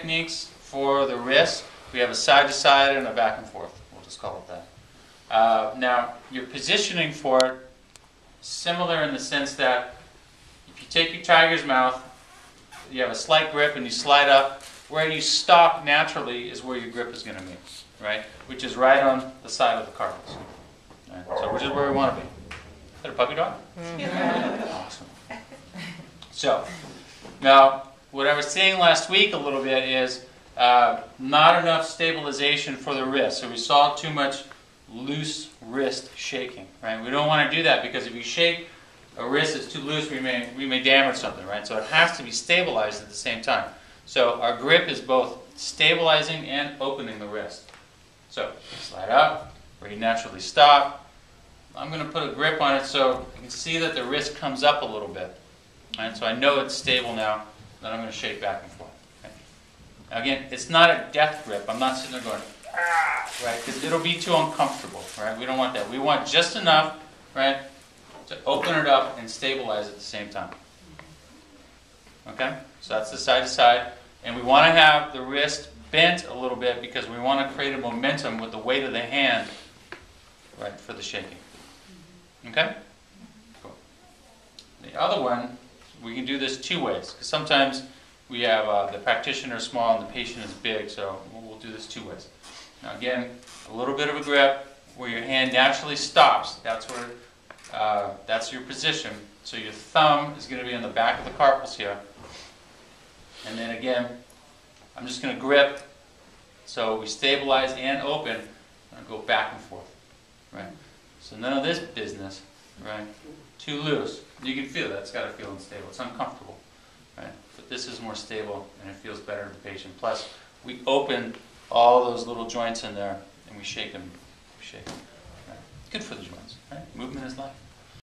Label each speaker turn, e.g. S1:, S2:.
S1: techniques for the wrist. We have a side to side and a back and forth. We'll just call it that. Now, your positioning for it, similar in the sense that if you take your tiger's mouth, you have a slight grip and you slide up. Where you stop naturally is where your grip is going to be, right? Which is right on the side of the carpals. Right? So, which is where we want to be. Is that a puppy dog? Awesome. So, now, what I was saying last week a little bit is not enough stabilization for the wrist. So we saw too much loose wrist shaking, right? We don't want to do that because if you shake a wrist that's too loose, we may damage something, right? So it has to be stabilized at the same time. So our grip is both stabilizing and opening the wrist. So slide up, where you naturally stop. I'm going to put a grip on it so you can see that the wrist comes up a little bit. Right? So I know it's stable now. Then I'm going to shake back and forth. Okay? Now again, it's not a death grip. I'm not sitting there going, ah, right? Because it'll be too uncomfortable, right? We don't want that. We want just enough, right, to open it up and stabilize at the same time. Okay? So that's the side to side. And we want to have the wrist bent a little bit because we want to create a momentum with the weight of the hand, right, for the shaking. Okay? Cool. The other one, we can do this two ways. Because sometimes we have the practitioner small and the patient is big, so we'll do this two ways. Now again, a little bit of a grip where your hand naturally stops. That's where, that's your position. So your thumb is going to be on the back of the carpals here. And then again, I'm just going to grip. So we stabilize and open. And go back and forth. Right? So none of this business, right? Too loose. You can feel that. It's got to feel unstable. It's uncomfortable. Right? But this is more stable and it feels better to the patient. Plus, we open all those little joints in there and we shake them. We shake them. Right? Good for the joints. Right? Movement is life.